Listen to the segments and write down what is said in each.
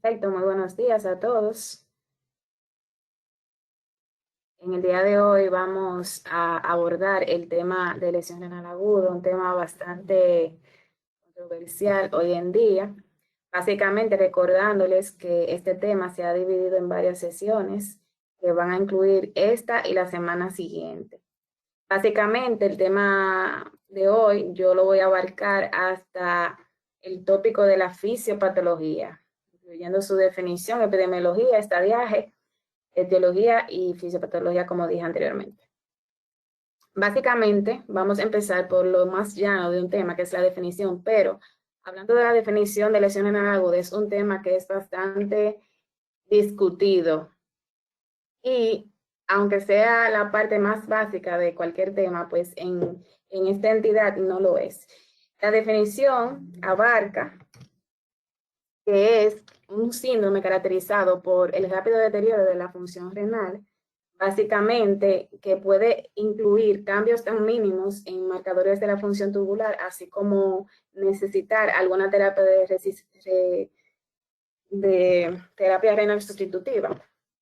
Perfecto, muy buenos días a todos. En el día de hoy vamos a abordar el tema de lesión renal aguda, un tema bastante controversial hoy en día. Básicamente recordándoles que este tema se ha dividido en varias sesiones que van a incluir esta y la semana siguiente. Básicamente el tema de hoy yo lo voy a abarcar hasta el tópico de la fisiopatología, incluyendo su definición, epidemiología, estadiaje, etiología y fisiopatología, como dije anteriormente. Básicamente, vamos a empezar por lo más llano de un tema, que es la definición, pero hablando de la definición de lesión renal aguda, es un tema que es bastante discutido y aunque sea la parte más básica de cualquier tema, pues en esta entidad no lo es. La definición abarca que es un síndrome caracterizado por el rápido deterioro de la función renal, básicamente que puede incluir cambios tan mínimos en marcadores de la función tubular, así como necesitar alguna terapia de terapia renal sustitutiva.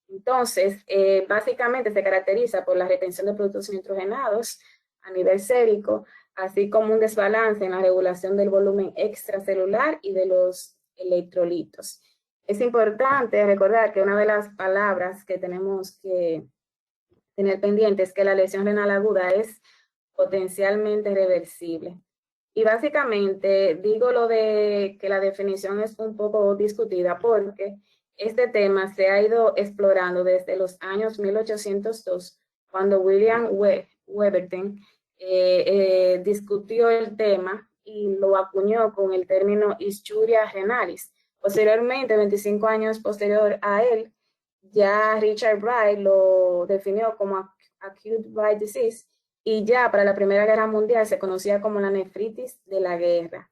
Entonces, básicamente se caracteriza por la retención de productos nitrogenados a nivel sérico, así como un desbalance en la regulación del volumen extracelular y de los electrolitos. Es importante recordar que una de las palabras que tenemos que tener pendiente es que la lesión renal aguda es potencialmente reversible. Y básicamente digo lo de que la definición es un poco discutida porque este tema se ha ido explorando desde los años 1802, cuando William Weberton discutió el tema y lo acuñó con el término ischuria renalis. Posteriormente, 25 años posterior a él, ya Richard Wright lo definió como acute bile disease y ya para la Primera Guerra Mundial se conocía como la nefritis de la guerra.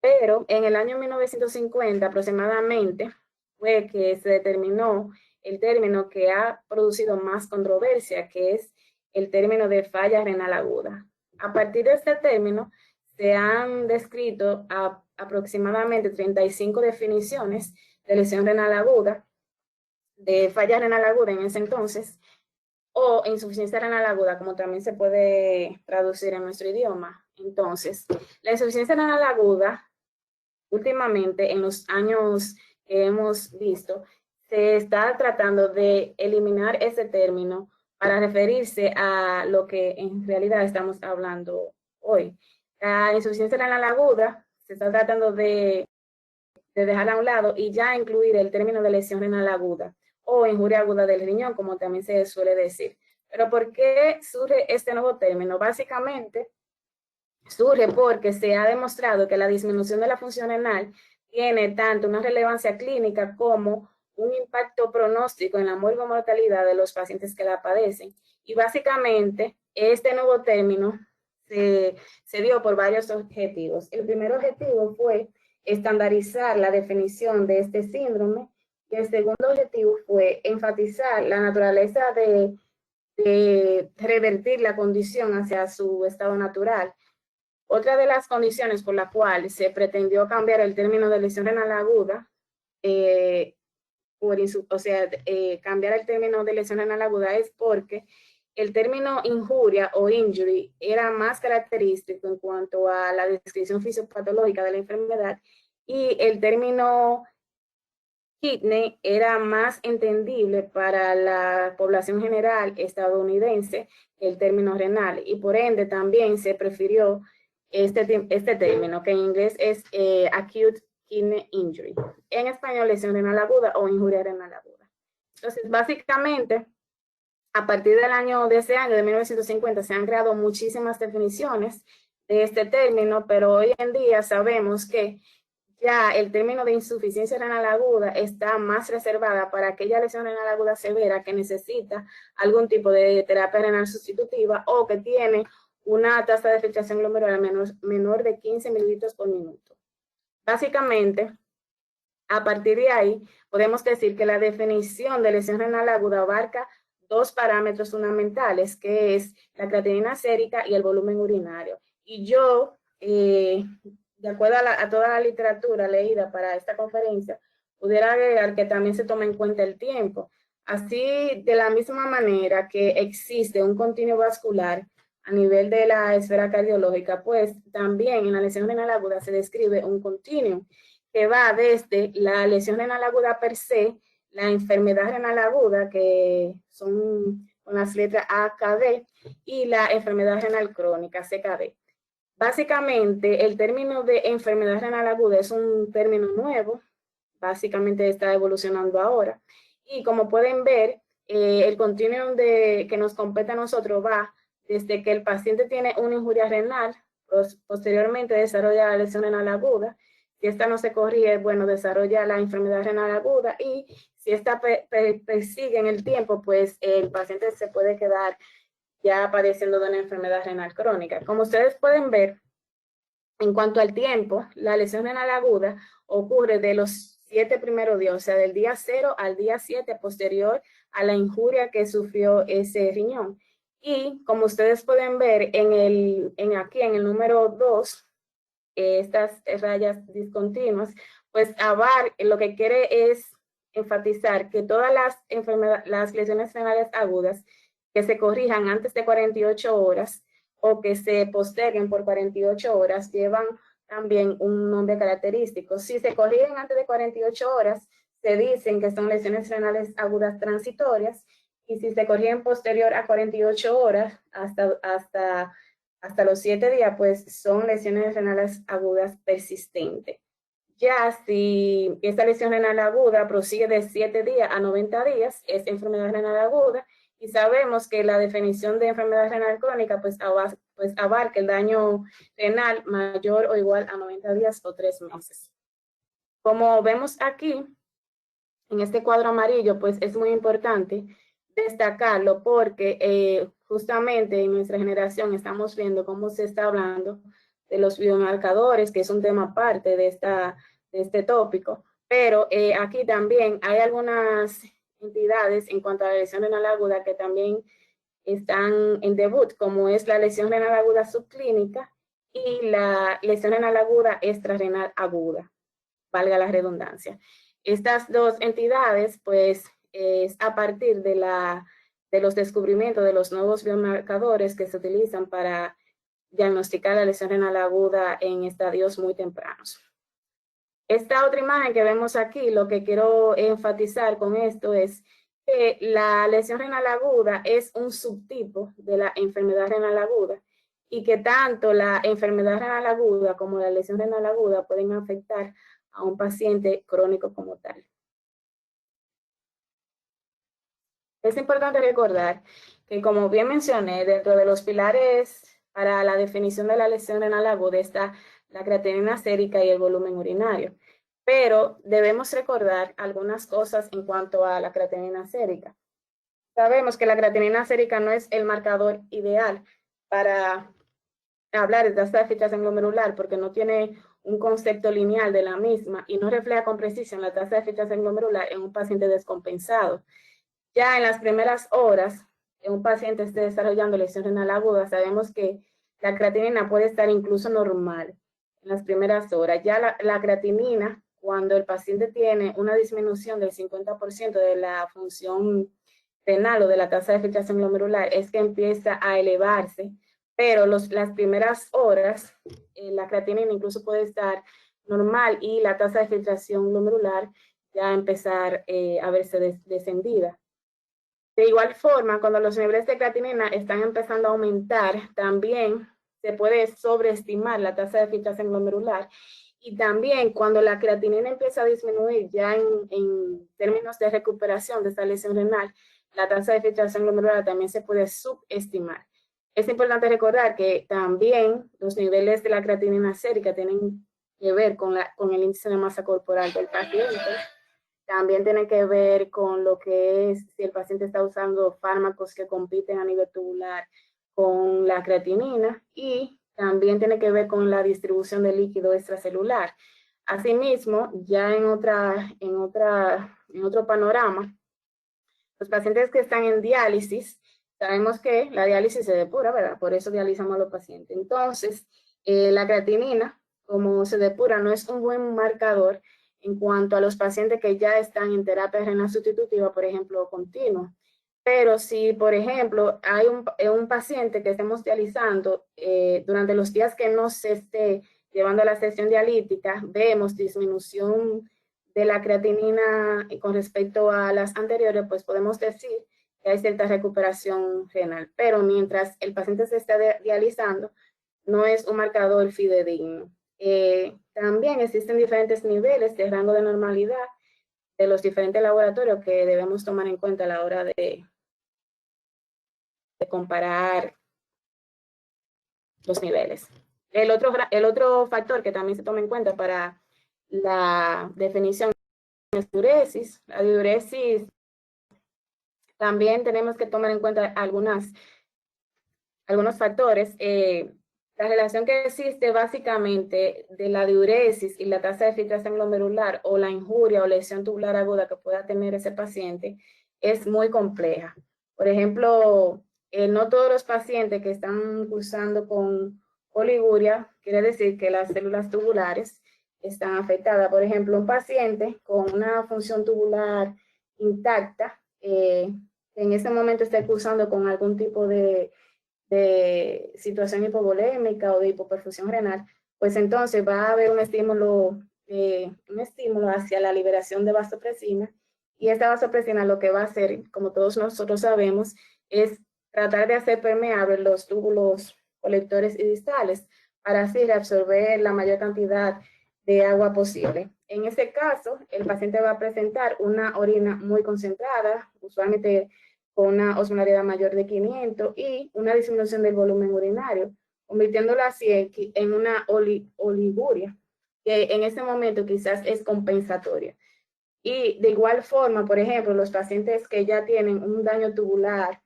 Pero en el año 1950 aproximadamente fue que se determinó el término que ha producido más controversia, que es el término de falla renal aguda. A partir de este término se han descrito aproximadamente 35 definiciones de lesión renal aguda, de falla renal aguda en ese entonces, o insuficiencia renal aguda, como también se puede traducir en nuestro idioma. Entonces, la insuficiencia renal aguda, últimamente, en los años que hemos visto, se está tratando de eliminar ese término para referirse a lo que en realidad estamos hablando hoy. La insuficiencia renal aguda se está tratando de dejar a un lado y ya incluir el término de lesión renal aguda o injuria aguda del riñón, como también se suele decir. Pero ¿por qué surge este nuevo término? Básicamente surge porque se ha demostrado que la disminución de la función renal tiene tanto una relevancia clínica como un impacto pronóstico en la mortalidad de los pacientes que la padecen. Y básicamente este nuevo término se dio por varios objetivos. El primer objetivo fue estandarizar la definición de este síndrome y el segundo objetivo fue enfatizar la naturaleza de revertir la condición hacia su estado natural. Otra de las condiciones por la cual se pretendió cambiar el término de lesión renal aguda, cambiar el término de lesión renal aguda es porque el término injuria o injury era más característico en cuanto a la descripción fisiopatológica de la enfermedad y el término kidney era más entendible para la población general estadounidense que el término renal y por ende también se prefirió este término que en inglés es acute kidney injury. En español, lesión renal aguda o injuria renal aguda. Entonces, básicamente, a partir del año de ese año, de 1950, se han creado muchísimas definiciones de este término, pero hoy en día sabemos que ya el término de insuficiencia renal aguda está más reservada para aquella lesión renal aguda severa que necesita algún tipo de terapia renal sustitutiva o que tiene una tasa de filtración glomerular menor de 15 mililitros por minuto. Básicamente, a partir de ahí, podemos decir que la definición de lesión renal aguda abarca dos parámetros fundamentales, que es la creatinina sérica y el volumen urinario. Y yo, de acuerdo a toda la literatura leída para esta conferencia, Pudiera agregar que también se toma en cuenta el tiempo. Así, de la misma manera que existe un continuo vascular a nivel de la esfera cardiológica, pues también en la lesión renal aguda se describe un continuum que va desde la lesión renal aguda per se, la enfermedad renal aguda, que son con las letras A, K, D, y la enfermedad renal crónica, CKD. Básicamente, el término de enfermedad renal aguda es un término nuevo, básicamente está evolucionando ahora. Y como pueden ver, el continuum que nos compete a nosotros va desde que el paciente tiene una injuria renal, posteriormente desarrolla la lesión renal aguda. Si esta no se corrige, bueno, desarrolla la enfermedad renal aguda, y si esta persigue en el tiempo, pues el paciente se puede quedar ya padeciendo de una enfermedad renal crónica. Como ustedes pueden ver, en cuanto al tiempo, la lesión renal aguda ocurre de los 7 primeros días, o sea, del día 0 al día 7 posterior a la injuria que sufrió ese riñón. Y como ustedes pueden ver aquí en el número 2, estas rayas discontinuas, pues AVAR lo que quiere es enfatizar que todas las lesiones renales agudas que se corrijan antes de 48 horas o que se posterguen por 48 horas llevan también un nombre característico. Si se corrigen antes de 48 horas, se dicen que son lesiones renales agudas transitorias, y si se corrigen posterior a 48 horas hasta los 7 días, pues son lesiones renales agudas persistentes. Ya si esta lesión renal aguda prosigue de 7 días a 90 días, es enfermedad renal aguda, y sabemos que la definición de enfermedad renal crónica pues abarca el daño renal mayor o igual a 90 días o 3 meses. Como vemos aquí, en este cuadro amarillo, pues es muy importante destacarlo porque justamente en nuestra generación estamos viendo cómo se está hablando de los biomarcadores, que es un tema aparte de este tópico, pero aquí también hay algunas entidades en cuanto a la lesión renal aguda que también están en debut, como es la lesión renal aguda subclínica y la lesión renal aguda extrarrenal aguda, valga la redundancia. Estas dos entidades, pues, es a partir de los descubrimientos de los nuevos biomarcadores que se utilizan para diagnosticar la lesión renal aguda en estadios muy tempranos. Esta otra imagen que vemos aquí, lo que quiero enfatizar con esto es que la lesión renal aguda es un subtipo de la enfermedad renal aguda, y que tanto la enfermedad renal aguda como la lesión renal aguda pueden afectar a un paciente crónico como tal. Es importante recordar que, como bien mencioné, dentro de los pilares para la definición de la lesión renal aguda está la creatinina sérica y el volumen urinario. Pero debemos recordar algunas cosas en cuanto a la creatinina sérica. Sabemos que la creatinina sérica no es el marcador ideal para hablar de tasa de filtración glomerular, porque no tiene un concepto lineal de la misma y no refleja con precisión la tasa de filtración glomerular en un paciente descompensado. Ya en las primeras horas de un paciente esté desarrollando lesión renal aguda, sabemos que la creatinina puede estar incluso normal en las primeras horas. Ya la creatinina, cuando el paciente tiene una disminución del 50% de la función renal o de la tasa de filtración glomerular, es que empieza a elevarse, pero las primeras horas la creatinina incluso puede estar normal y la tasa de filtración glomerular ya empezar a verse descendida. De igual forma, cuando los niveles de creatinina están empezando a aumentar, también se puede sobreestimar la tasa de filtración glomerular. Y también cuando la creatinina empieza a disminuir ya en términos de recuperación de esta lesión renal, la tasa de filtración glomerular también se puede subestimar. Es importante recordar que también los niveles de la creatinina sérica tienen que ver con el índice de masa corporal del paciente. También tiene que ver con lo que es si el paciente está usando fármacos que compiten a nivel tubular con la creatinina, y también tiene que ver con la distribución de líquido extracelular. Asimismo, ya en otro panorama, los pacientes que están en diálisis, sabemos que la diálisis se depura, ¿verdad? Por eso dializamos a los pacientes. Entonces, la creatinina, como se depura, no es un buen marcador en cuanto a los pacientes que ya están en terapia renal sustitutiva, por ejemplo, continua. Pero si, por ejemplo, hay un paciente que estemos dializando durante los días que no se esté llevando a la sesión dialítica, vemos disminución de la creatinina con respecto a las anteriores, pues podemos decir que hay cierta recuperación renal. Pero mientras el paciente se está dializando, no es un marcador fidedigno. También existen diferentes niveles de rango de normalidad de los diferentes laboratorios que debemos tomar en cuenta a la hora de comparar los niveles. El otro factor que también se toma en cuenta para la definición es diuresis. La diuresis también tenemos que tomar en cuenta algunos factores. La relación que existe básicamente de la diuresis y la tasa de filtración glomerular o la injuria o lesión tubular aguda que pueda tener ese paciente es muy compleja. Por ejemplo, no todos los pacientes que están cursando con oliguria quiere decir que las células tubulares están afectadas. Por ejemplo, un paciente con una función tubular intacta, en ese momento está cursando con algún tipo de situación hipovolémica o de hipoperfusión renal, pues entonces va a haber un estímulo hacia la liberación de vasopresina, y esta vasopresina lo que va a hacer, como todos nosotros sabemos, es tratar de hacer permeables los túbulos colectores y distales para así reabsorber la mayor cantidad de agua posible. En ese caso, el paciente va a presentar una orina muy concentrada, usualmente con una osmolaridad mayor de 500 y una disminución del volumen urinario, convirtiéndolo así en una oliguria, que en ese momento quizás es compensatoria. Y de igual forma, por ejemplo, los pacientes que ya tienen un daño tubular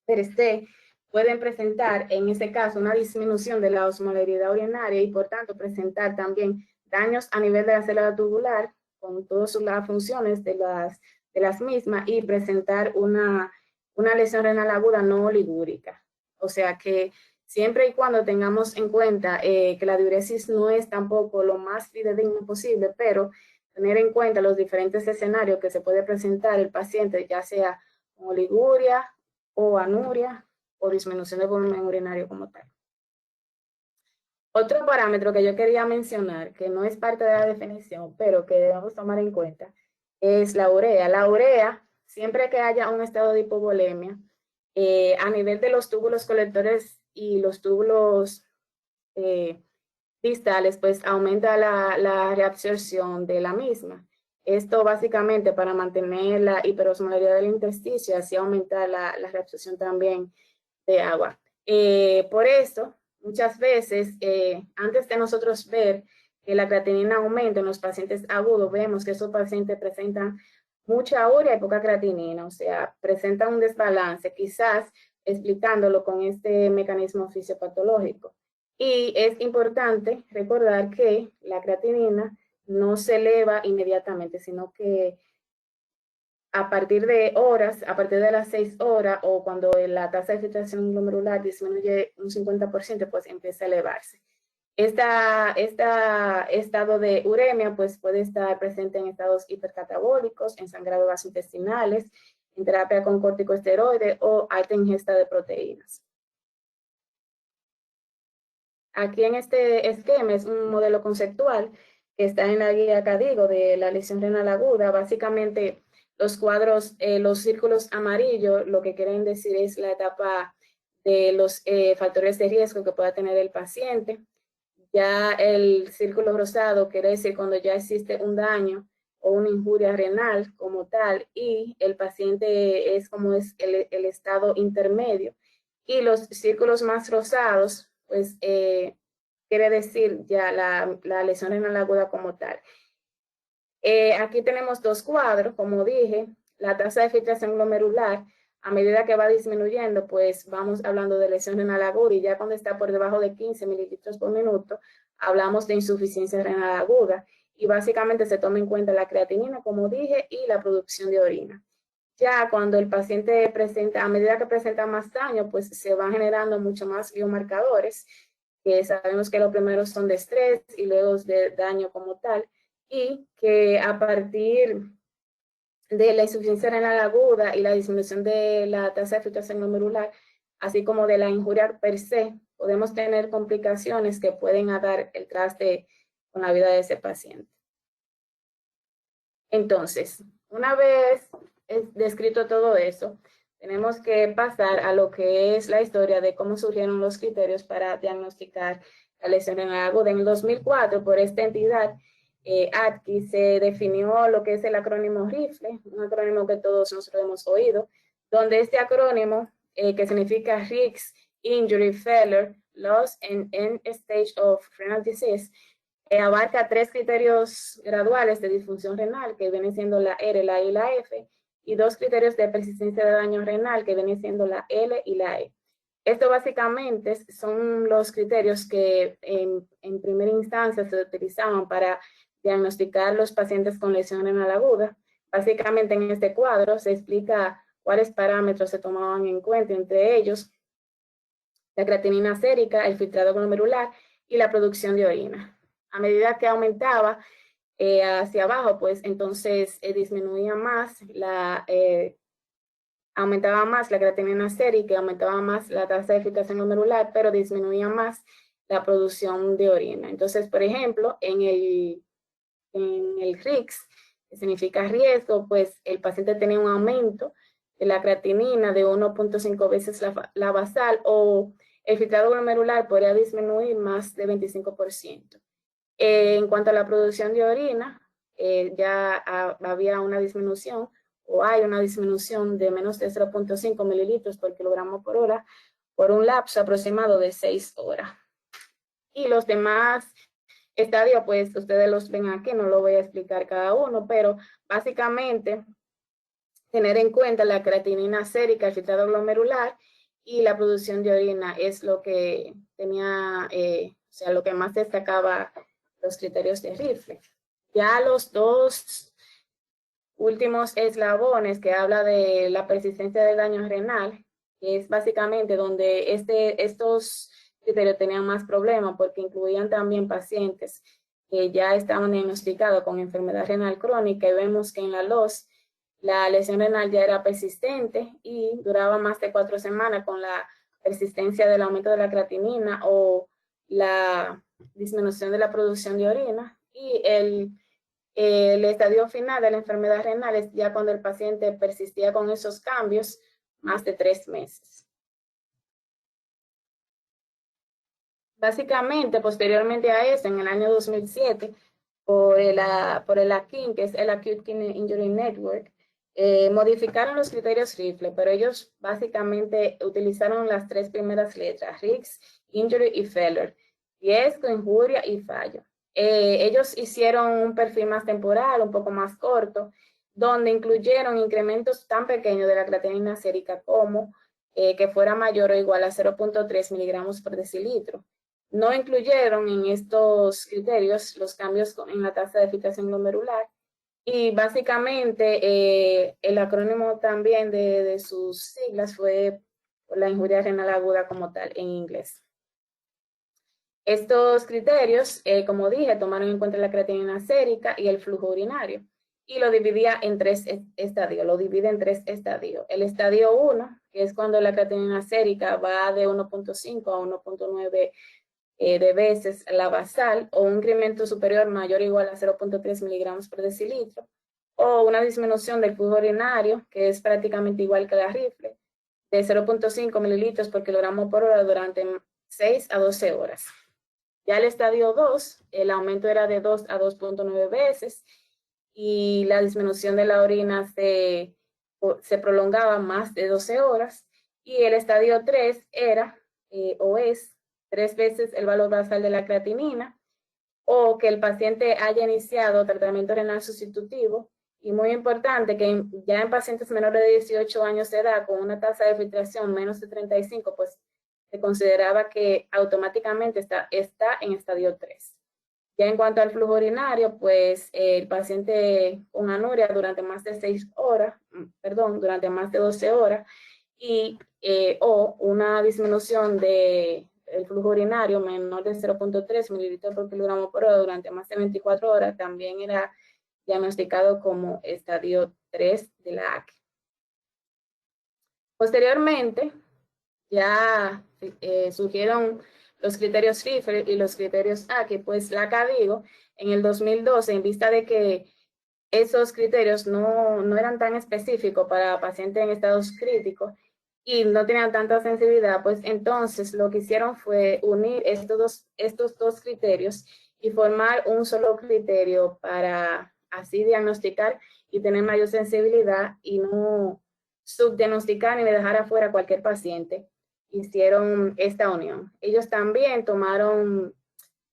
per se pueden presentar en ese caso una disminución de la osmolaridad urinaria y por tanto presentar también daños a nivel de la célula tubular con todas las funciones de las mismas y presentar una lesión renal aguda no oligúrica. O sea que siempre y cuando tengamos en cuenta que la diuresis no es tampoco lo más fidedigno posible, pero tener en cuenta los diferentes escenarios que se puede presentar el paciente, ya sea con oliguria o anuria o disminución del volumen urinario como tal. Otro parámetro que yo quería mencionar, que no es parte de la definición, pero que debemos tomar en cuenta, es la urea. La urea, siempre que haya un estado de hipovolemia, a nivel de los túbulos colectores y los túbulos distales, pues aumenta la reabsorción de la misma. Esto básicamente para mantener la hiperosmolaridad del intersticio y así aumentar la reabsorción también de agua. Por eso, muchas veces, antes de nosotros ver que la creatinina aumenta en los pacientes agudos, vemos que esos pacientes presentan mucha urea y poca creatinina, o sea, presentan un desbalance, quizás explicándolo con este mecanismo fisiopatológico. Y es importante recordar que la creatinina no se eleva inmediatamente, sino que a partir de horas, a partir de las 6 horas o cuando la tasa de filtración glomerular disminuye un 50%, pues empieza a elevarse. Este estado de uremia pues puede estar presente en estados hipercatabólicos, en sangrado gastrointestinales, en terapia con corticosteroides o alta ingesta de proteínas. Aquí en este esquema es un modelo conceptual que está en la guía CADIGO de la lesión renal aguda. Básicamente los cuadros, los círculos amarillos, lo que quieren decir es la etapa de los factores de riesgo que pueda tener el paciente. Ya el círculo rosado quiere decir cuando ya existe un daño o una injuria renal como tal y el paciente es como es el estado intermedio. Y los círculos más rosados, pues quiere decir ya la lesión renal aguda como tal. Aquí tenemos dos cuadros, como dije, la tasa de filtración glomerular, a medida que va disminuyendo, pues vamos hablando de lesión renal aguda y ya cuando está por debajo de 15 mililitros por minuto, hablamos de insuficiencia renal aguda y básicamente se toma en cuenta la creatinina, como dije, y la producción de orina. Ya cuando el paciente presenta, a medida que presenta más daño, pues se van generando mucho más biomarcadores, que sabemos que los primeros son de estrés y luego de daño como tal, y que a partir de la insuficiencia renal aguda y la disminución de la tasa de filtración glomerular, así como de la injuria per se, podemos tener complicaciones que pueden dar el traste con la vida de ese paciente. Entonces, una vez descrito todo eso, tenemos que pasar a lo que es la historia de cómo surgieron los criterios para diagnosticar la lesión renal aguda. En el 2004, por esta entidad, ADQI, se definió lo que es el acrónimo RIFLE, un acrónimo que todos nosotros hemos oído, donde este acrónimo, que significa Risk, Injury, Failure, Loss and End Stage of Renal Disease, abarca 3 criterios graduales de disfunción renal, que vienen siendo la R, la I y la F, y 2 criterios de persistencia de daño renal, que vienen siendo la L y la E. Esto básicamente son los criterios que en primera instancia se utilizaban para diagnosticar los pacientes con lesión renal aguda. Básicamente en este cuadro se explica cuáles parámetros se tomaban en cuenta, entre ellos la creatinina sérica, el filtrado glomerular y la producción de orina. A medida que aumentaba hacia abajo, pues entonces disminuía más aumentaba más la creatinina sérica, aumentaba más la tasa de filtración glomerular, pero disminuía más la producción de orina. Entonces, por ejemplo, en el RIX, que significa riesgo, pues el paciente tenía un aumento de la creatinina de 1.5 veces la basal, o el filtrado glomerular podría disminuir más de 25%. En cuanto a la producción de orina, ya había una disminución, o hay una disminución de menos de 0.5 mililitros por kilogramo por hora por un lapso aproximado de 6 horas. Y los demás estadios, pues ustedes los ven aquí, no lo voy a explicar cada uno, pero básicamente tener en cuenta la creatinina sérica, el filtrado glomerular y la producción de orina es lo que tenía, o sea, lo que más destacaba los criterios de RIFLE. Ya los dos últimos eslabones que habla de la persistencia de daño renal, que es básicamente donde estos criterios tenían más problemas porque incluían también pacientes que ya estaban diagnosticados con enfermedad renal crónica, y vemos que en la LOS la lesión renal ya era persistente y duraba más de 4 semanas con la persistencia del aumento de la creatinina o la disminución de la producción de orina, y el estadio final de la enfermedad renal es ya cuando el paciente persistía con esos cambios más de 3 meses. Básicamente, posteriormente a eso, en el año 2007, por el AKIN, que es el Acute Kidney Injury Network, modificaron los criterios RIFLE, pero ellos básicamente utilizaron las 3 primeras letras, Risk, Injury y Failure, riesgo, injuria y fallo. Ellos hicieron un perfil más temporal, un poco más corto, donde incluyeron incrementos tan pequeños de la creatinina sérica como que fuera mayor o igual a 0.3 miligramos por decilitro. No incluyeron en estos criterios los cambios en la tasa de filtración glomerular, y básicamente el acrónimo también de sus siglas fue la injuria renal aguda como tal en inglés. Estos criterios, como dije, tomaron en cuenta la creatinina sérica y el flujo urinario, y lo dividía en 3 estadios, lo divide en 3 estadios. El estadio 1, que es cuando la creatinina sérica va de 1.5 a 1.9 de veces la basal, o un incremento superior mayor o igual a 0.3 miligramos por decilitro, o una disminución del flujo urinario, que es prácticamente igual que la RIFLE, de 0.5 mililitros por kilogramo por hora durante 6 a 12 horas. Ya el estadio 2, el aumento era de 2 a 2.9 veces, y la disminución de la orina se prolongaba más de 12 horas, y el estadio 3 era o es 3 veces el valor basal de la creatinina, o que el paciente haya iniciado tratamiento renal sustitutivo, y muy importante que ya en pacientes menores de 18 años de edad con una tasa de filtración menos de 35, pues se consideraba que automáticamente está en estadio 3. Ya en cuanto al flujo urinario, pues el paciente con anuria durante más de 6 horas, durante más de 12 horas, y o una disminución de el flujo urinario menor de 0.3 mililitros por kilogramo por hora durante más de 24 horas, también era diagnosticado como estadio 3 de la ACI. Posteriormente, ya surgieron los criterios Riffer y los criterios ACI, pues la CADIGO en el 2012, en vista de que esos criterios no eran tan específicos para pacientes en estados críticos y no tenían tanta sensibilidad, pues entonces lo que hicieron fue unir estos dos criterios y formar un solo criterio para así diagnosticar y tener mayor sensibilidad y no subdiagnosticar ni dejar afuera a cualquier paciente. Hicieron esta unión. Ellos también tomaron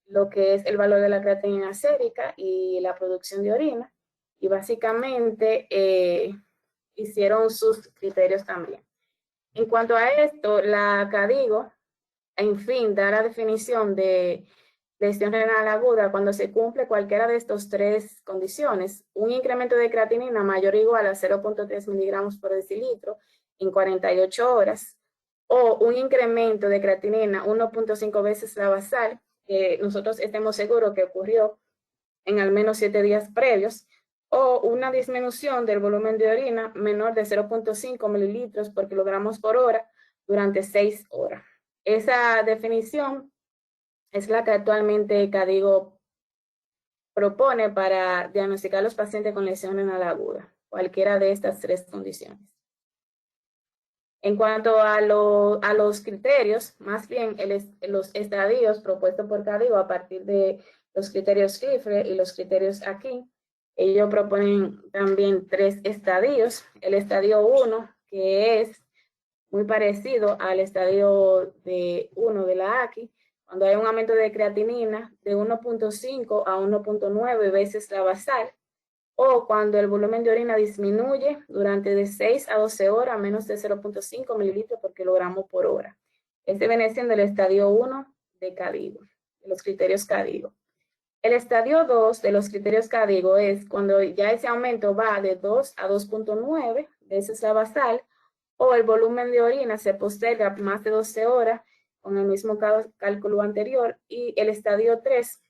lo que es el valor de la creatinina sérica y la producción de orina, y básicamente hicieron sus criterios también. En cuanto a esto, la CADIGO, en fin, da la definición de lesión renal aguda cuando se cumple cualquiera de estas tres condiciones: un incremento de creatinina mayor o igual a 0.3 miligramos por decilitro en 48 horas, o un incremento de creatinina 1.5 veces la basal, que nosotros estemos seguros que ocurrió en al menos 7 días previos, o una disminución del volumen de orina menor de 0.5 mililitros por kilogramos por hora durante 6 horas. Esa definición es la que actualmente CADIGO propone para diagnosticar a los pacientes con lesión renal aguda, cualquiera de estas tres condiciones. En cuanto a los criterios, más bien los estadios propuestos por CADIGO a partir de los criterios Riffer y los criterios ACI, ellos proponen también 3 estadios. El estadio 1, que es muy parecido al estadio 1 de la ACI, cuando hay un aumento de creatinina de 1.5 a 1.9 veces la basal, o cuando el volumen de orina disminuye durante de 6 a 12 horas a menos de 0.5 mililitros por kilogramo por hora. Este viene siendo el estadio 1 de CADIGO, de los criterios CADIGO. El estadio 2 de los criterios CADIGO es cuando ya ese aumento va de 2 a 2.9 veces la basal, o el volumen de orina se posterga más de 12 horas con el mismo cálculo anterior. Y el estadio 3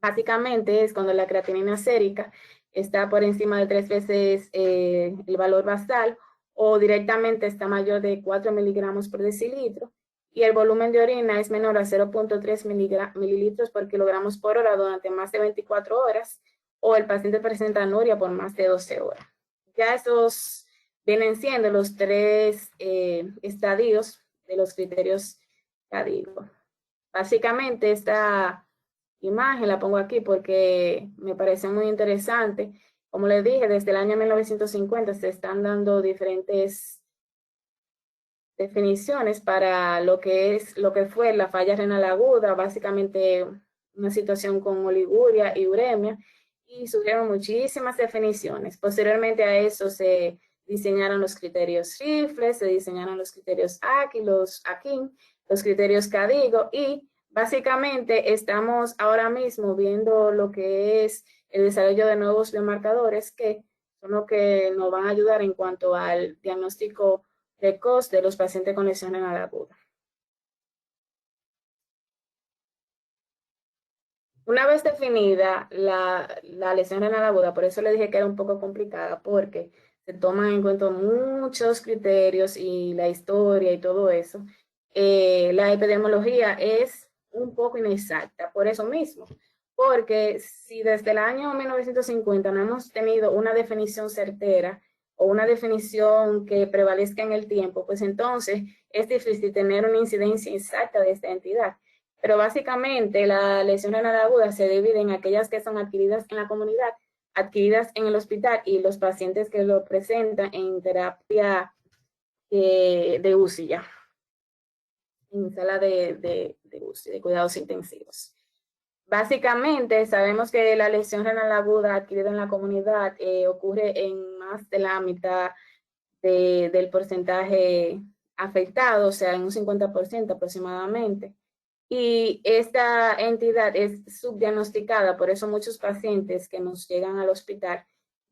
básicamente es cuando la creatinina sérica está por encima de 3 veces el valor basal, o directamente está mayor de 4 miligramos por decilitro, y el volumen de orina es menor a 0.3 mililitros por kilogramos por hora durante más de 24 horas, o el paciente presenta anuria por más de 12 horas. Ya estos vienen siendo los 3 estadios de los criterios CADIGO. Básicamente esta imagen la pongo aquí porque me parece muy interesante. Como les dije, desde el año 1950 se están dando diferentes definiciones para lo que fue la falla renal aguda, básicamente una situación con oliguria y uremia, y surgieron muchísimas definiciones. Posteriormente a eso se diseñaron los criterios Rifle, se diseñaron los criterios ACI, los AKIN, los criterios CADIGO, y básicamente estamos ahora mismo viendo lo que es el desarrollo de nuevos biomarcadores que son lo que nos van a ayudar en cuanto al diagnóstico precoz de los pacientes con lesión renal aguda. Una vez definida la lesión renal aguda, por eso le dije que era un poco complicada, porque se toman en cuenta muchos criterios y la historia y todo eso. La epidemiología es un poco inexacta por eso mismo, porque si desde el año 1950 no hemos tenido una definición certera o una definición que prevalezca en el tiempo, pues entonces es difícil tener una incidencia exacta de esta entidad. Pero básicamente la lesión renal aguda se divide en aquellas que son adquiridas en la comunidad, adquiridas en el hospital, y los pacientes que lo presentan en terapia de UCI ya, en sala de UCI, de cuidados intensivos. Básicamente sabemos que la lesión renal aguda adquirida en la comunidad ocurre en más de la mitad del porcentaje afectado, o sea, en un 50% aproximadamente. Y esta entidad es subdiagnosticada, por eso muchos pacientes que nos llegan al hospital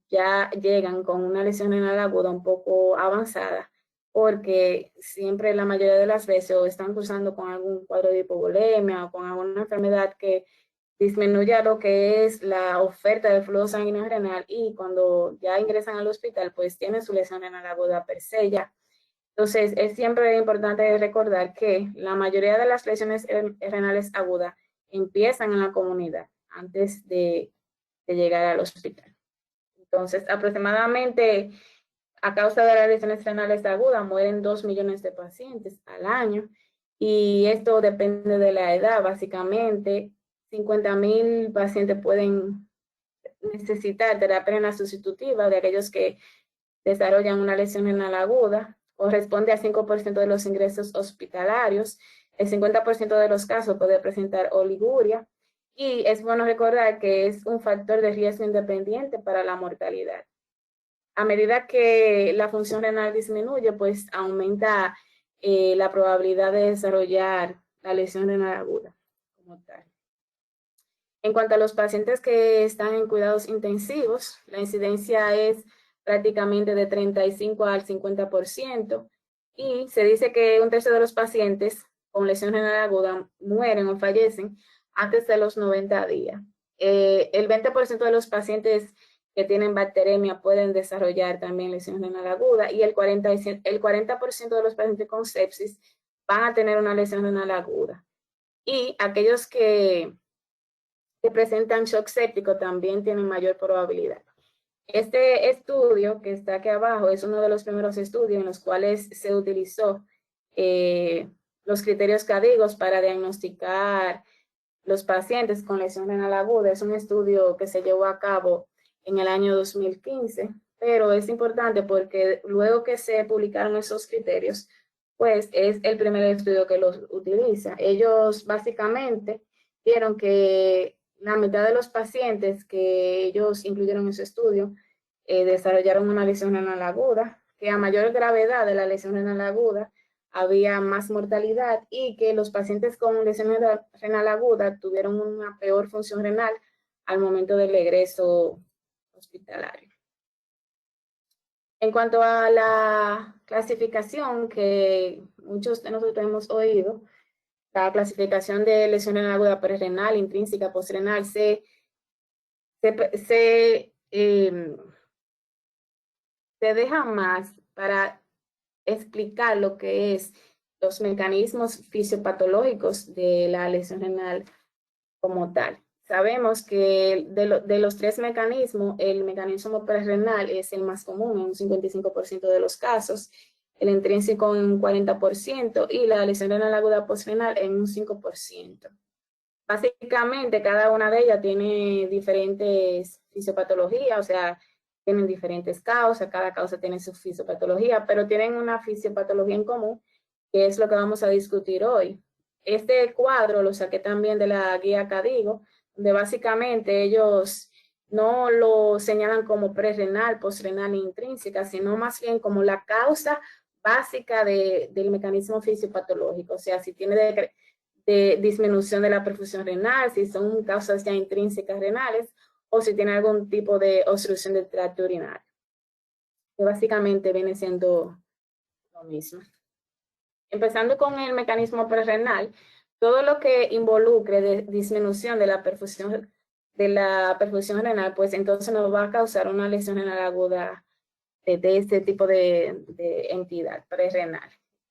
ya llegan con una lesión renal aguda un poco avanzada, porque siempre la mayoría de las veces o están cursando con algún cuadro de hipovolemia o con alguna enfermedad que disminuya lo que es la oferta de flujo sanguíneo renal, y cuando ya ingresan al hospital pues tienen su lesión renal aguda per se ya. Entonces es siempre importante recordar que la mayoría de las lesiones renales agudas empiezan en la comunidad antes de llegar al hospital. Entonces aproximadamente a causa de las lesiones renales agudas mueren 2 millones de pacientes al año, y esto depende de la edad. Básicamente 50,000 pacientes pueden necesitar terapia renal sustitutiva de aquellos que desarrollan una lesión renal aguda. Corresponde a 5% de los ingresos hospitalarios. El 50% de los casos puede presentar oliguria, y es bueno recordar que es un factor de riesgo independiente para la mortalidad. A medida que la función renal disminuye, pues aumenta la probabilidad de desarrollar la lesión renal aguda como tal. En cuanto a los pacientes que están en cuidados intensivos, la incidencia es prácticamente de 35 al 50%, y se dice que un tercio de los pacientes con lesión renal aguda mueren o fallecen antes de los 90 días. El 20% de los pacientes que tienen bacteremia pueden desarrollar también lesión renal aguda, y el 40% de los pacientes con sepsis van a tener una lesión renal aguda. Y aquellos que presentan shock séptico también tienen mayor probabilidad. Este estudio que está aquí abajo es uno de los primeros estudios en los cuales se utilizó los criterios CADIGOS para diagnosticar los pacientes con lesión renal aguda. Es un estudio que se llevó a cabo en el año 2015, pero es importante porque luego que se publicaron esos criterios, pues es el primer estudio que los utiliza. Ellos básicamente vieron que la mitad de los pacientes que ellos incluyeron en su estudio desarrollaron una lesión renal aguda, que a mayor gravedad de la lesión renal aguda había más mortalidad, y que los pacientes con lesión renal aguda tuvieron una peor función renal al momento del egreso hospitalario. En cuanto a la clasificación que muchos de nosotros hemos oído, la clasificación de lesión renal aguda prerrenal, intrínseca, postrenal, se deja más para explicar lo que es los mecanismos fisiopatológicos de la lesión renal como tal. Sabemos que de los tres mecanismos, el mecanismo prerrenal es el más común en un 55% de los casos, el intrínseco en un 40% y la lesión renal aguda postrenal en un 5%. Básicamente, cada una de ellas tiene diferentes fisiopatologías, o sea, tienen diferentes causas, cada causa tiene su fisiopatología, pero tienen una fisiopatología en común, que es lo que vamos a discutir hoy. Este cuadro lo saqué también de la guía CADIGO, donde básicamente ellos no lo señalan como prerrenal, postrenal e intrínseca, sino más bien como la causa básica del mecanismo fisiopatológico. O sea, si tiene de disminución de la perfusión renal, si son causas ya intrínsecas renales, o si tiene algún tipo de obstrucción del tracto urinario, que básicamente viene siendo lo mismo. Empezando con el mecanismo prerrenal, todo lo que involucre de disminución de la perfusión renal, pues entonces nos va a causar una lesión renal aguda de este tipo de entidad prerrenal.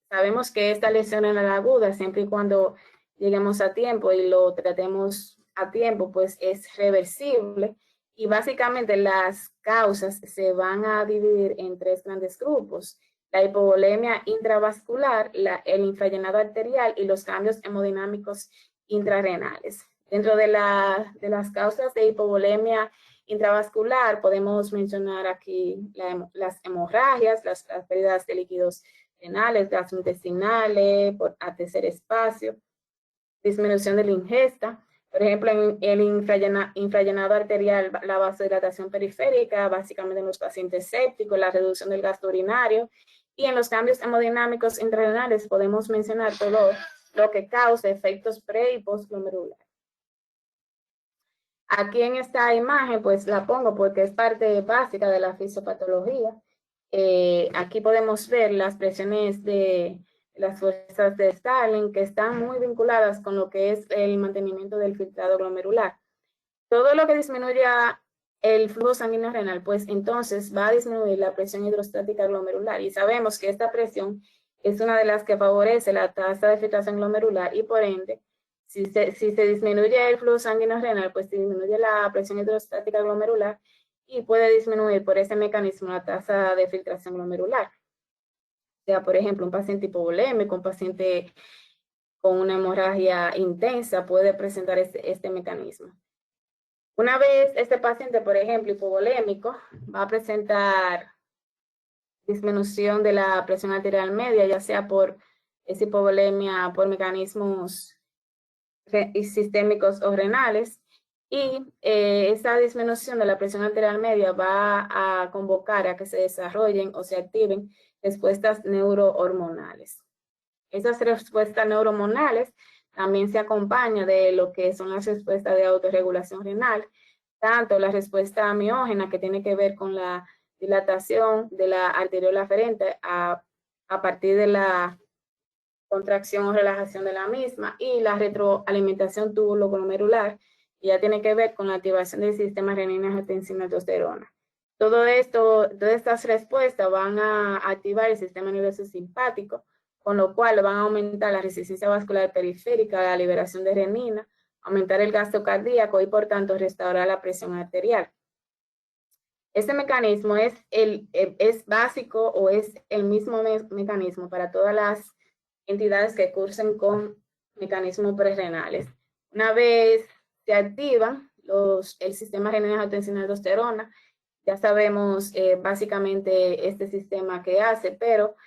Sabemos que esta lesión renal aguda, siempre y cuando lleguemos a tiempo y lo tratemos a tiempo, pues es reversible, y básicamente las causas se van a dividir en tres grandes grupos: la hipovolemia intravascular, el infrallenado arterial y los cambios hemodinámicos intrarrenales. Dentro de las causas de hipovolemia intravascular podemos mencionar aquí las hemorragias, las pérdidas de líquidos renales, gastrointestinales, por a tercer espacio, disminución de la ingesta. Por ejemplo, en el infrallenado arterial, la vasodilatación periférica, básicamente en los pacientes sépticos, la reducción del gasto urinario, y en los cambios hemodinámicos intrarrenales podemos mencionar todo lo que causa efectos pre- y postglomerulares. Aquí en esta imagen, pues la pongo porque es parte básica de la fisiopatología. Aquí podemos ver las presiones de las fuerzas de Stalin que están muy vinculadas con lo que es el mantenimiento del filtrado glomerular. Todo lo que disminuya el flujo sanguíneo renal, pues entonces va a disminuir la presión hidrostática glomerular. Y sabemos que esta presión es una de las que favorece la tasa de filtración glomerular y por ende, si se disminuye el flujo sanguíneo renal, pues disminuye la presión hidrostática glomerular y puede disminuir por ese mecanismo la tasa de filtración glomerular. O sea, por ejemplo, un paciente hipovolémico, un paciente con una hemorragia intensa puede presentar este mecanismo. Una vez este paciente, por ejemplo, hipovolémico, va a presentar disminución de la presión arterial media, ya sea por esa hipovolemia, por mecanismos sistémicos o renales, y esa disminución de la presión arterial media va a convocar a que se desarrollen o se activen respuestas neurohormonales. Esas respuestas neurohormonales también se acompañan de lo que son las respuestas de autorregulación renal, tanto la respuesta miógena, que tiene que ver con la dilatación de la arteriola aferente a partir de la contracción o relajación de la misma, y la retroalimentación tubulo-glomerular, que ya tiene que ver con la activación del sistema renina-angiotensina-aldosterona. Todo esto, todas estas respuestas van a activar el sistema nervioso simpático, con lo cual van a aumentar la resistencia vascular periférica, la liberación de renina, aumentar el gasto cardíaco y por tanto restaurar la presión arterial. Este mecanismo es básico o es el mismo mecanismo para todas las entidades que cursen con mecanismos prerrenales. Una vez se activan el sistema renina-angiotensina-aldosterona, ya sabemos básicamente este sistema que hace, pero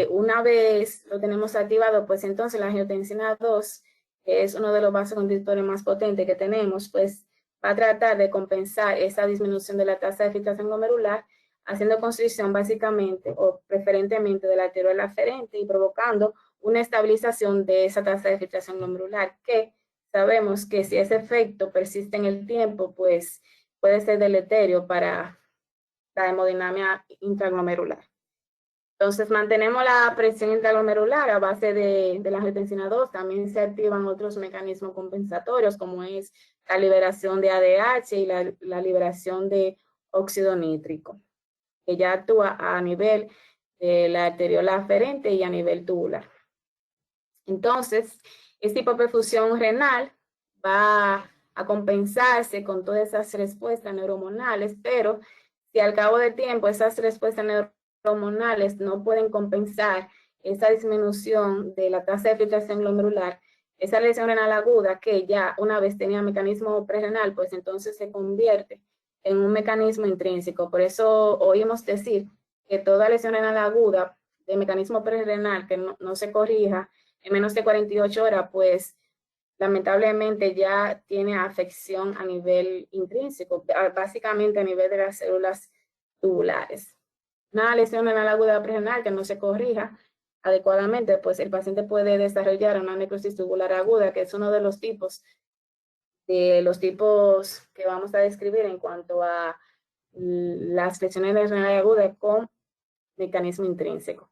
una vez lo tenemos activado, pues entonces la angiotensina 2, que es uno de los vasoconstrictores más potentes que tenemos, pues va a tratar de compensar esa disminución de la tasa de filtración glomerular, haciendo constricción básicamente o preferentemente de la arteriola aferente y provocando una estabilización de esa tasa de filtración glomerular, que sabemos que si ese efecto persiste en el tiempo, pues puede ser deleterio para la hemodinamia intraglomerular. Entonces, mantenemos la presión intraglomerular a base de la angiotensina 2. También se activan otros mecanismos compensatorios, como es la liberación de ADH y la liberación de óxido nítrico, que ya actúa a nivel de la arteriola aferente y a nivel tubular. Entonces, esta hipoperfusión renal va a compensarse con todas esas respuestas neurohormonales, pero si al cabo del tiempo esas respuestas neurohormonales no pueden compensar esa disminución de la tasa de filtración glomerular, esa lesión renal aguda que ya una vez tenía mecanismo prerrenal, pues entonces se convierte en un mecanismo intrínseco. Por eso oímos decir que toda lesión renal aguda de mecanismo prerrenal que no se corrija en menos de 48 horas, pues lamentablemente ya tiene afección a nivel intrínseco, básicamente a nivel de las células tubulares. Una lesión renal aguda prerrenal que no se corrija adecuadamente, pues el paciente puede desarrollar una necrosis tubular aguda, que es uno de los tipos que vamos a describir en cuanto a las lesiones renales agudas con mecanismo intrínseco.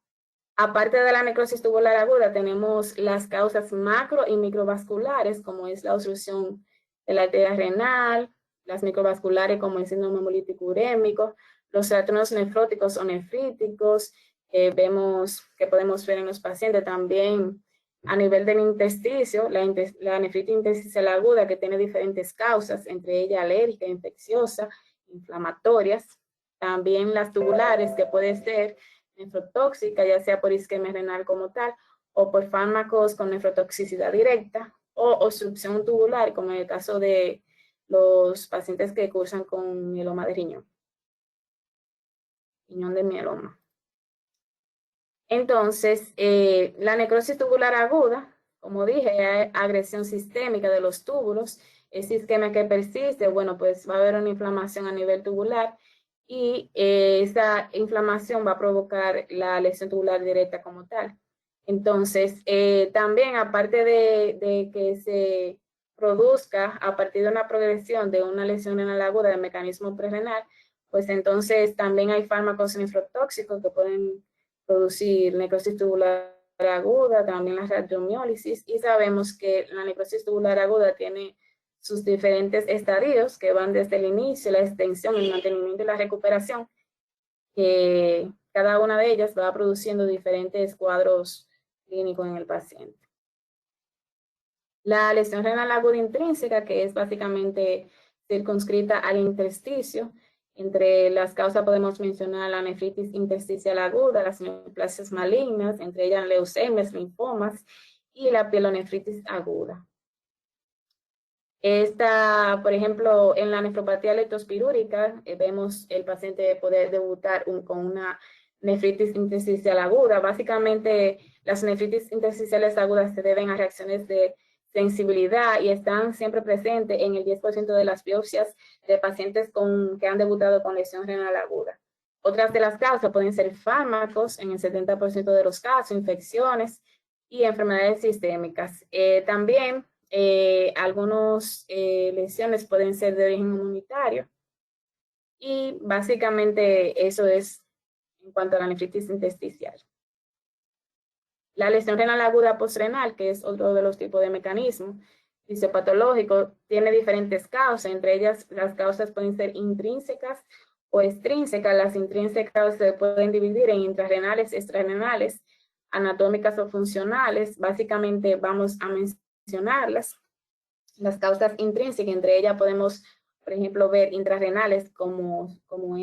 Aparte de la necrosis tubular aguda, tenemos las causas macro y microvasculares, como es la obstrucción de la arteria renal, las microvasculares como el síndrome hemolítico urémico, los trastornos nefróticos o nefríticos, vemos que podemos ver en los pacientes también a nivel del intestino, la nefritis intersticial aguda, que tiene diferentes causas, entre ellas alérgica, infecciosa, inflamatorias, también las tubulares, que puede ser nefrotóxica, ya sea por isquemia renal como tal, o por fármacos con nefrotoxicidad directa, o obstrucción tubular, como en el caso de los pacientes que cursan con mieloma de riñón de mieloma. Entonces, la necrosis tubular aguda, como dije, hay agresión sistémica de los túbulos, es isquemia que persiste, bueno, pues va a haber una inflamación a nivel tubular, y esa inflamación va a provocar la lesión tubular directa como tal. Entonces, también aparte de que se produzca a partir de una progresión de una lesión renal aguda del mecanismo prerrenal, pues entonces también hay fármacos nefrotóxicos que pueden producir necrosis tubular aguda, también la radiomiólisis, y sabemos que la necrosis tubular aguda tiene sus diferentes estadios que van desde el inicio, la extensión, el mantenimiento y la recuperación, que cada una de ellas va produciendo diferentes cuadros clínicos en el paciente. La lesión renal aguda intrínseca, que es básicamente circunscrita al intersticio. Entre las causas podemos mencionar la nefritis intersticial aguda, las neoplasias malignas, entre ellas leucemias, linfomas y la pielonefritis aguda. Esta, por ejemplo, en la nefropatía leptospirúrica, vemos el paciente poder debutar con una nefritis intersticial aguda. Básicamente, las nefritis intersticiales agudas se deben a reacciones de sensibilidad y están siempre presentes en el 10% de las biopsias de pacientes que han debutado con lesión renal aguda. Otras de las causas pueden ser fármacos, en el 70% de los casos, infecciones y enfermedades sistémicas. También algunas lesiones pueden ser de origen inmunitario. Y básicamente eso es en cuanto a la nefritis intersticial. La lesión renal aguda postrenal, que es otro de los tipos de mecanismos fisiopatológicos, tiene diferentes causas. Entre ellas, las causas pueden ser intrínsecas o extrínsecas. Las intrínsecas se pueden dividir en intrarrenales, extrarrenales, anatómicas o funcionales. Básicamente vamos a mencionarlas. Las causas intrínsecas, entre ellas podemos, por ejemplo, ver intrarrenales como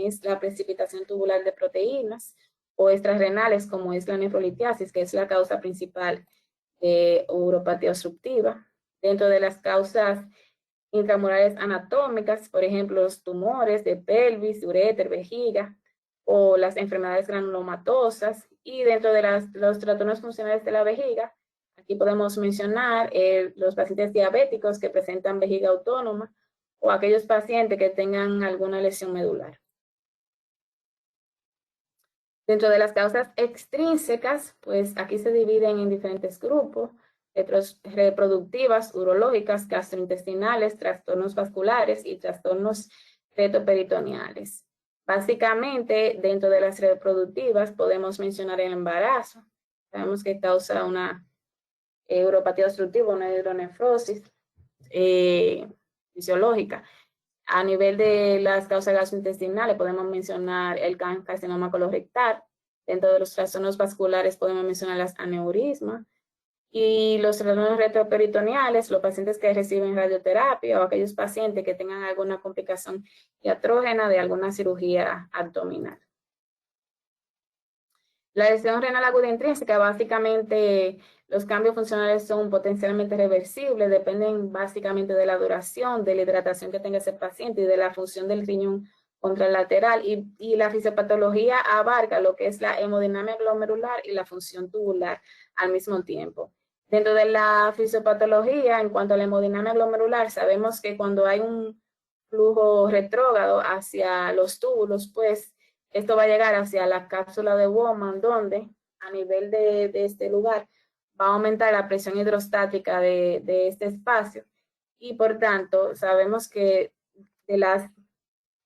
es la precipitación tubular de proteínas, o extrarrenales como es la nefrolitiasis, que es la causa principal de uropatía obstructiva. Dentro de las causas intramurales anatómicas, por ejemplo, los tumores de pelvis, uréter, vejiga, o las enfermedades granulomatosas. Y dentro de los trastornos funcionales de la vejiga, aquí podemos mencionar los pacientes diabéticos que presentan vejiga autónoma o aquellos pacientes que tengan alguna lesión medular. Dentro de las causas extrínsecas, pues aquí se dividen en diferentes grupos: reproductivas, urológicas, gastrointestinales, trastornos vasculares y trastornos retroperitoneales. Básicamente, dentro de las reproductivas podemos mencionar el embarazo. Sabemos que causa una uropatía obstructiva, una hidronefrosis fisiológica. A nivel de las causas gastrointestinales podemos mencionar el carcinoma colorectal. Dentro de los trastornos vasculares podemos mencionar las aneurismas. Y los trastornos retroperitoneales, los pacientes que reciben radioterapia o aquellos pacientes que tengan alguna complicación iatrogénica de alguna cirugía abdominal. La lesión renal aguda intrínseca, básicamente los cambios funcionales son potencialmente reversibles, dependen básicamente de la duración, de la hidratación que tenga ese paciente y de la función del riñón contralateral, y la fisiopatología abarca lo que es la hemodinamia glomerular y la función tubular al mismo tiempo. Dentro de la fisiopatología, en cuanto a la hemodinamia glomerular, sabemos que cuando hay un flujo retrógrado hacia los túbulos, pues esto va a llegar hacia la cápsula de Bowman, donde a nivel de este lugar va a aumentar la presión hidrostática de este espacio, y por tanto sabemos que de las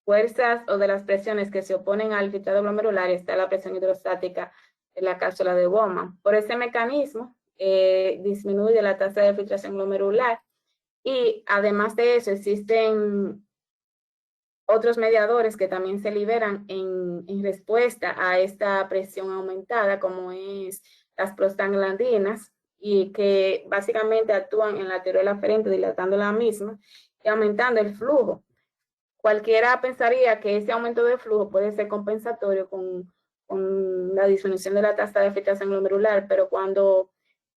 fuerzas o de las presiones que se oponen al filtrado glomerular está la presión hidrostática de la cápsula de Bowman. Por ese mecanismo disminuye la tasa de filtración glomerular, y además de eso existen otros mediadores que también se liberan en respuesta a esta presión aumentada, como es las prostaglandinas, y que básicamente actúan en la arteriola aferente dilatando la misma y aumentando el flujo. Cualquiera pensaría que ese aumento de flujo puede ser compensatorio con la disminución de la tasa de filtración glomerular, pero cuando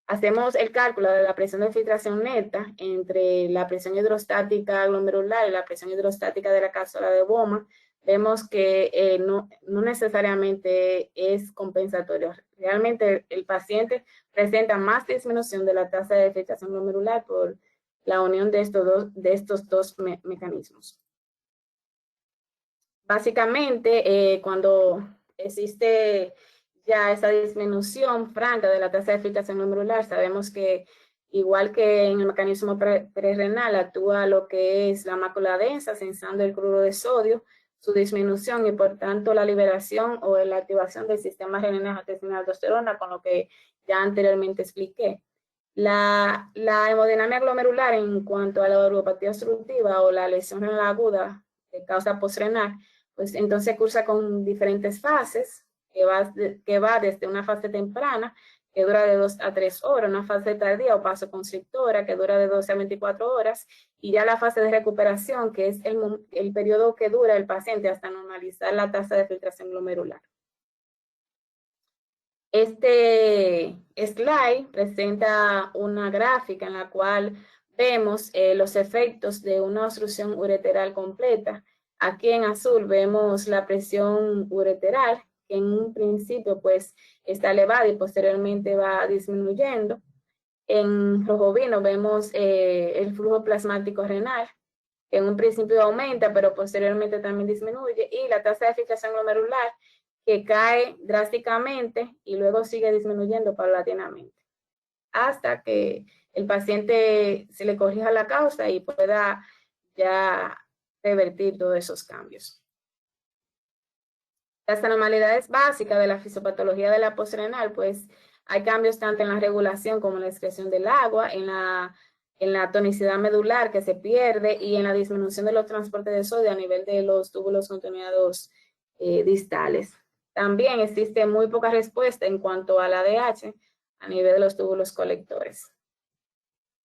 hacemos el cálculo de la presión de filtración neta entre la presión hidrostática glomerular y la presión hidrostática de la cápsula de Bowman, vemos que no necesariamente es compensatorio. Realmente el paciente presenta más disminución de la tasa de filtración glomerular por la unión de estos dos mecanismos. Básicamente, cuando existe ya esa disminución franca de la tasa de filtración glomerular, sabemos que igual que en el mecanismo prerrenal actúa lo que es la mácula densa, sensando el cloruro de sodio su disminución y por tanto la liberación o la activación del sistema renina-angiotensina-aldosterona, con lo que ya anteriormente expliqué. La hemodinamia glomerular en cuanto a la neuropatía obstructiva o la lesión renal aguda de causa postrenal, pues entonces cursa con diferentes fases, que va desde una fase temprana, que dura de 2 a 3 horas, una fase tardía o vasoconstrictora, que dura de 12 a 24 horas, y ya la fase de recuperación, que es el periodo que dura el paciente hasta normalizar la tasa de filtración glomerular. Este slide presenta una gráfica en la cual vemos los efectos de una obstrucción ureteral completa. Aquí en azul vemos la presión ureteral, que en un principio pues está elevada y posteriormente va disminuyendo. En rojo vino vemos el flujo plasmático renal, que en un principio aumenta, pero posteriormente también disminuye, y la tasa de filtración glomerular, que cae drásticamente y luego sigue disminuyendo paulatinamente, hasta que el paciente se le corrija la causa y pueda ya revertir todos esos cambios. Las anormalidades básicas de la fisiopatología de la postrenal, pues hay cambios tanto en la regulación como en la excreción del agua, en la tonicidad medular que se pierde y en la disminución de los transportes de sodio a nivel de los túbulos contoneados distales. También existe muy poca respuesta en cuanto al ADH a nivel de los túbulos colectores.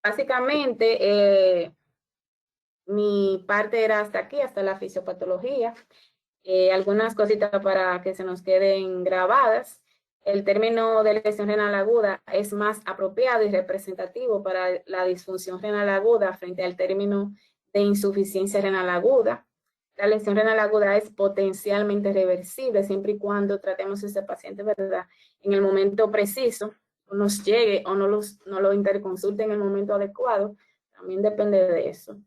Básicamente, mi parte era hasta aquí, hasta la fisiopatología. Algunas cositas para que se nos queden grabadas. El término de lesión renal aguda es más apropiado y representativo para la disfunción renal aguda frente al término de insuficiencia renal aguda. La lesión renal aguda es potencialmente reversible siempre y cuando tratemos a ese paciente, ¿verdad?, en el momento preciso, o nos llegue o no lo interconsulte en el momento adecuado, también depende de eso.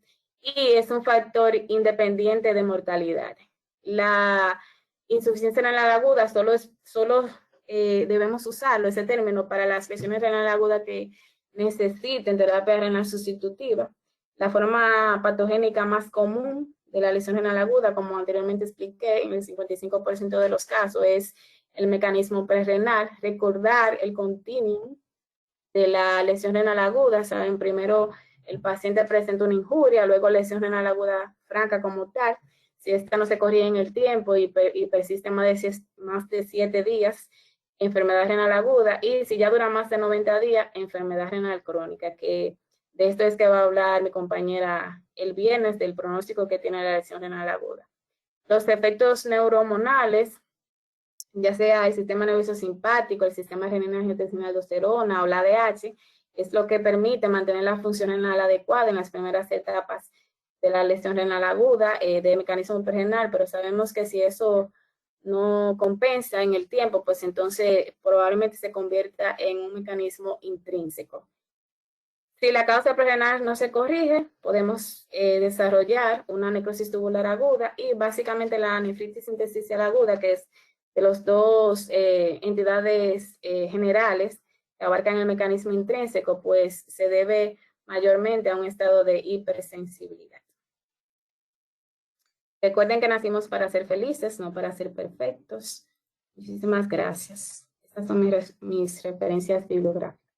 Y es un factor independiente de mortalidad. La insuficiencia renal aguda solo debemos usarlo, ese término, para las lesiones renal agudas que necesiten terapia renal sustitutiva. La forma patogénica más común de la lesión renal aguda, como anteriormente expliqué, en el 55% de los casos es el mecanismo prerrenal. Recordar el continuum de la lesión renal aguda, saben, primero el paciente presenta una injuria, luego lesión renal aguda franca como tal. Si esta no se corrige en el tiempo y persiste más de 7 días, enfermedad renal aguda, y si ya dura más de 90 días, enfermedad renal crónica, que de esto es que va a hablar mi compañera el viernes, del pronóstico que tiene la lesión renal aguda. Los efectos neurohormonales, ya sea el sistema nervioso simpático, el sistema renina-angiotensina-aldosterona o la ADH, es lo que permite mantener la función renal adecuada en las primeras etapas de la lesión renal aguda, de mecanismo prerrenal, pero sabemos que si eso no compensa en el tiempo, pues entonces probablemente se convierta en un mecanismo intrínseco. Si la causa prerrenal no se corrige, podemos desarrollar una necrosis tubular aguda, y básicamente la nefritis intersticial aguda, que es de las dos entidades generales que abarcan el mecanismo intrínseco, pues se debe mayormente a un estado de hipersensibilidad. Recuerden que nacimos para ser felices, no para ser perfectos. Muchísimas gracias. Estas son mis referencias bibliográficas.